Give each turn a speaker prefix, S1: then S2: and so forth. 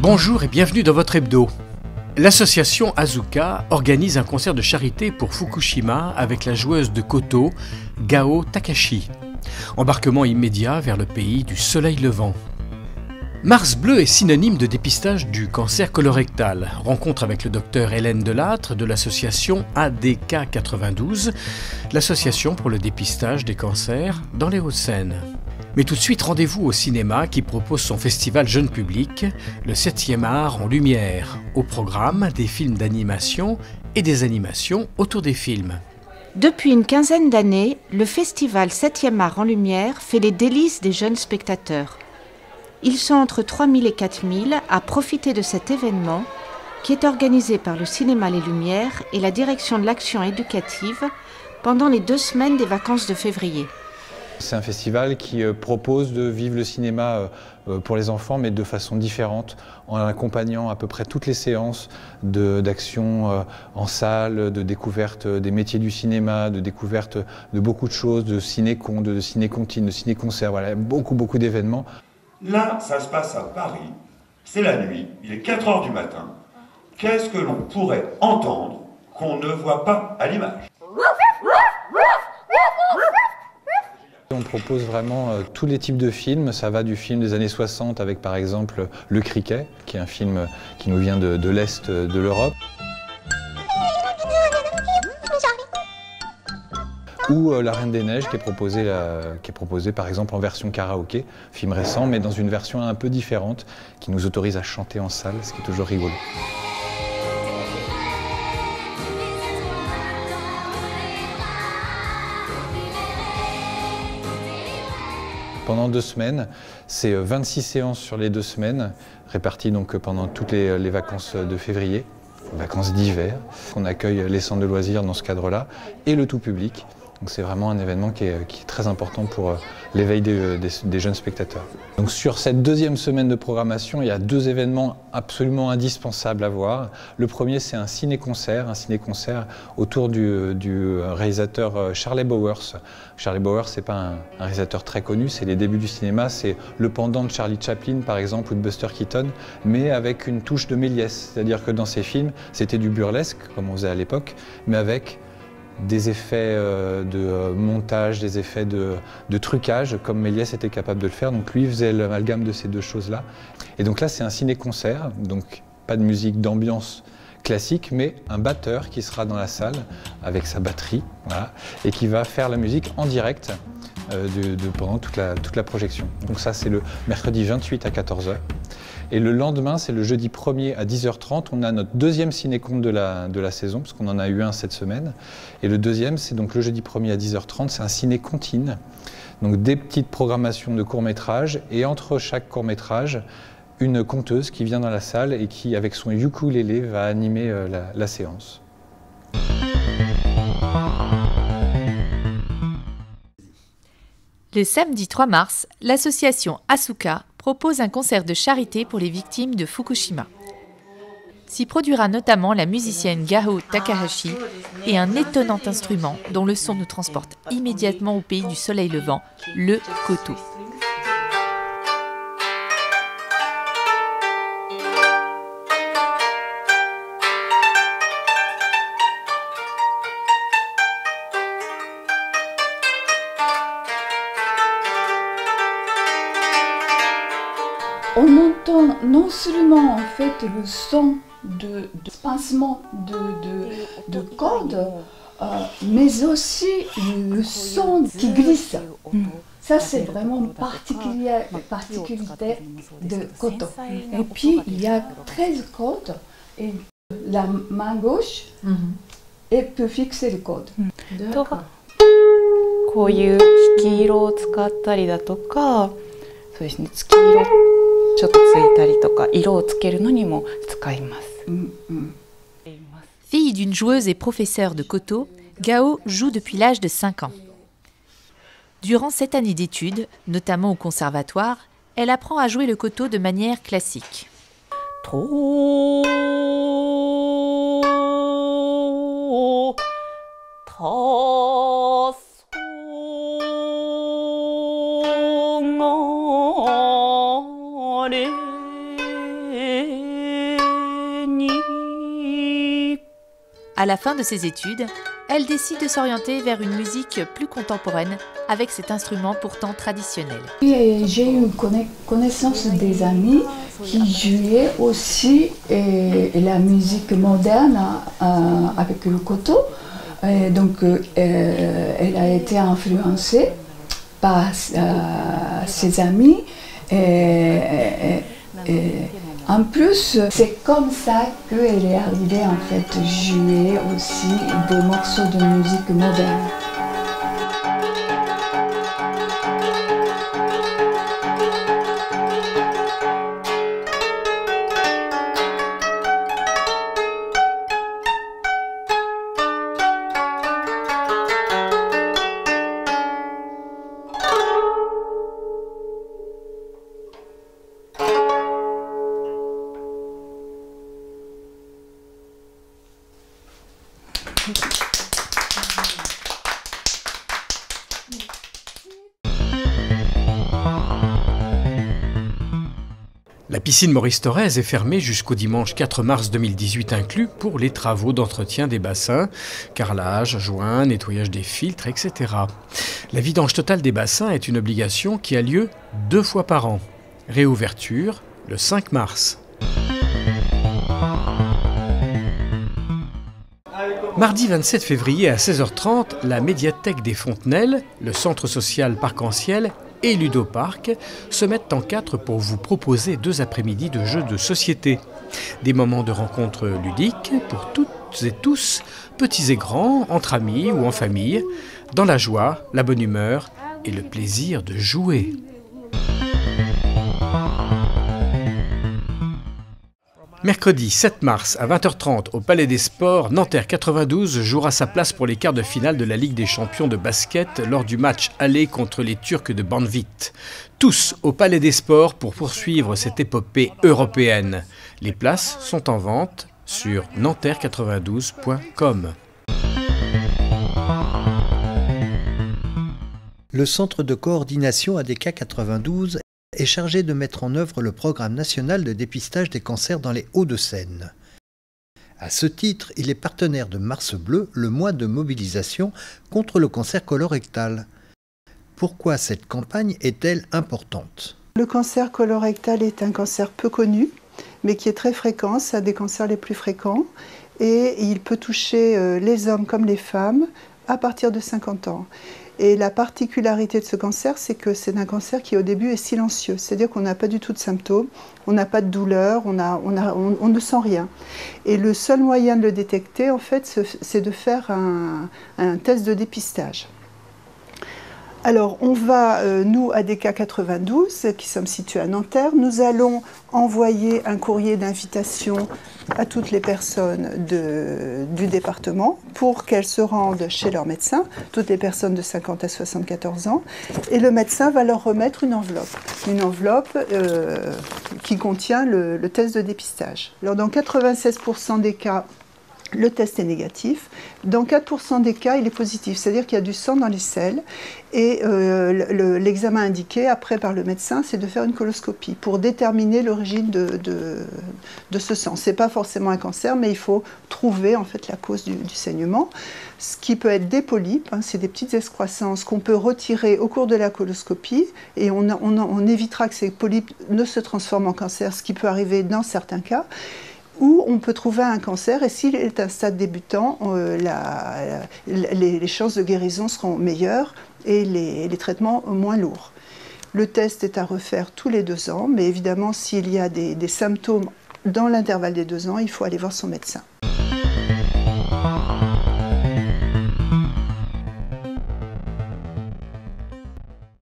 S1: Bonjour et bienvenue dans votre hebdo. L'association Asuka organise un concert de charité pour Fukushima avec la joueuse de koto, Gao Takashi. Embarquement immédiat vers le pays du soleil levant. Mars bleu est synonyme de dépistage du cancer colorectal. Rencontre avec le docteur Hélène Delattre de l'association ADK 92, l'association pour le dépistage des cancers dans les Hauts-de-Seine. Mais tout de suite, rendez-vous au cinéma qui propose son festival jeune public, le 7e art en lumière. Au programme, des films d'animation et des animations autour des films.
S2: Depuis une quinzaine d'années, le festival 7e art en lumière fait les délices des jeunes spectateurs. Ils sont entre 3000 et 4000 à profiter de cet événement qui est organisé par le Cinéma Les Lumières et la Direction de l'Action Éducative pendant les 2 semaines des vacances de février.
S3: C'est un festival qui propose de vivre le cinéma pour les enfants, mais de façon différente, en accompagnant à peu près toutes les séances d'action en salle, de découverte des métiers du cinéma, de découverte de beaucoup de choses, de ciné-con, de ciné-comptine, de ciné-concert, voilà, beaucoup d'événements.
S4: Là, ça se passe à Paris, c'est la nuit, il est 4 h du matin. Qu'est-ce que l'on pourrait entendre qu'on ne voit pas à l'image ?
S3: On propose vraiment tous les types de films. Ça va du film des années 60 avec par exemple Le Criquet, qui est un film qui nous vient de l'Est de l'Europe. Ou La Reine des Neiges qui est proposé par exemple en version karaoké, film récent mais dans une version un peu différente qui nous autorise à chanter en salle, ce qui est toujours rigolo. Pendant 2 semaines, c'est 26 séances sur les 2 semaines, réparties donc pendant toutes les vacances de février, vacances d'hiver. On accueille les centres de loisirs dans ce cadre-là et le tout public. Donc c'est vraiment un événement qui est très important pour l'éveil des jeunes spectateurs. Donc sur cette 2e semaine de programmation, il y a 2 événements absolument indispensables à voir. Le premier, c'est un ciné-concert autour du réalisateur Charlie Bowers. Charlie Bowers, c'est pas un réalisateur très connu, c'est les débuts du cinéma, c'est le pendant de Charlie Chaplin par exemple ou de Buster Keaton, mais avec une touche de Méliès. C'est-à-dire que dans ses films, c'était du burlesque, comme on faisait à l'époque, mais avec des effets de montage, des effets de trucage, comme Méliès était capable de le faire. Donc lui faisait l'amalgame de ces 2 choses-là. Et donc là, c'est un ciné-concert, donc pas de musique d'ambiance classique, mais un batteur qui sera dans la salle avec sa batterie, voilà, et qui va faire la musique en direct pendant toute la projection. Donc ça, c'est le mercredi 28 à 14 h. Et le lendemain, c'est le jeudi 1er à 10 h 30. On a notre 2e ciné-conte de la saison, parce qu'on en a eu un cette semaine. Et le 2e, c'est donc le jeudi 1er à 10 h 30. C'est un ciné-comptine. Donc des petites programmations de courts-métrages. Et entre chaque court-métrage, une conteuse qui vient dans la salle et qui, avec son ukulélé, va animer la séance.
S5: Le samedi 3 mars, l'association Asuka propose un concert de charité pour les victimes de Fukushima. S'y produira notamment la musicienne Gao Takahashi et un étonnant instrument dont le son nous transporte immédiatement au pays du soleil levant, le koto.
S6: On entend non seulement en fait le son de pincement de cordes, mais aussi le son qui glisse. Ça, c'est vraiment une particularité de koto. Et puis, il y a 13 cordes et la main gauche peut fixer le corde.
S7: こういう引き色を使ったりだとか、そうですね、月色ちょっとついたりとか、色をつけるのにも使います。
S5: Fille d'une joueuse et professeure de koto, Gao joue depuis l'âge de 5 ans. Durant cette année d'études, notamment au conservatoire, elle apprend à jouer le koto de manière classique. À la fin de ses études, elle décide de s'orienter vers une musique plus contemporaine avec cet instrument pourtant traditionnel.
S6: J'ai eu connaissance des amis qui jouaient aussi la musique moderne avec le koto. Donc elle a été influencée par ses amis. En plus, c'est comme ça qu'elle est arrivée en fait jouer aussi des morceaux de musique moderne.
S1: La piscine Maurice Thorez est fermée jusqu'au dimanche 4 mars 2018 inclus pour les travaux d'entretien des bassins, carrelage, joints, nettoyage des filtres, etc. La vidange totale des bassins est une obligation qui a lieu 2 fois par an. Réouverture le 5 mars. Mardi 27 février à 16h30, la médiathèque des Fontenelles, le centre social Parc-en-Ciel et Ludoparc se mettent en 4 pour vous proposer 2 après-midi de jeux de société. Des moments de rencontres ludiques pour toutes et tous, petits et grands, entre amis ou en famille, dans la joie, la bonne humeur et le plaisir de jouer. Mercredi 7 mars à 20h30 au Palais des Sports, Nanterre 92 jouera sa place pour les quarts de finale de la Ligue des champions de basket lors du match aller contre les Turcs de Banvit. Tous au Palais des Sports pour poursuivre cette épopée européenne. Les places sont en vente sur nanterre92.com.
S8: Le centre de coordination ADK 92 est chargé de mettre en œuvre le programme national de dépistage des cancers dans les Hauts-de-Seine. À ce titre, il est partenaire de Mars Bleu, le mois de mobilisation contre le cancer colorectal. Pourquoi cette campagne est-elle importante ?
S9: Le cancer colorectal est un cancer peu connu, mais qui est très fréquent, c'est un des cancers les plus fréquents, et il peut toucher les hommes comme les femmes à partir de 50 ans. Et la particularité de ce cancer, c'est que c'est un cancer qui au début est silencieux, c'est-à-dire qu'on n'a pas du tout de symptômes, on n'a pas de douleur, on ne sent rien. Et le seul moyen de le détecter, en fait, c'est de faire un test de dépistage. Alors, on va, nous, ADK 92, qui sommes situés à Nanterre, nous allons envoyer un courrier d'invitation à toutes les personnes du département pour qu'elles se rendent chez leur médecin, toutes les personnes de 50 à 74 ans, et le médecin va leur remettre une enveloppe qui contient le test de dépistage. Alors, dans 96% des cas, le test est négatif. Dans 4% des cas, il est positif, c'est-à-dire qu'il y a du sang dans les selles. Et l'examen indiqué après par le médecin, c'est de faire une coloscopie pour déterminer l'origine de ce sang. Ce n'est pas forcément un cancer, mais il faut trouver en fait la cause du saignement. Ce qui peut être des polypes, hein, c'est des petites excroissances qu'on peut retirer au cours de la coloscopie et on évitera que ces polypes ne se transforment en cancer, ce qui peut arriver dans certains cas. Ou on peut trouver un cancer, et s'il est un stade débutant, les chances de guérison seront meilleures et les traitements moins lourds. Le test est à refaire tous les 2 ans, mais évidemment, s'il y a des symptômes dans l'intervalle des 2 ans, il faut aller voir son médecin.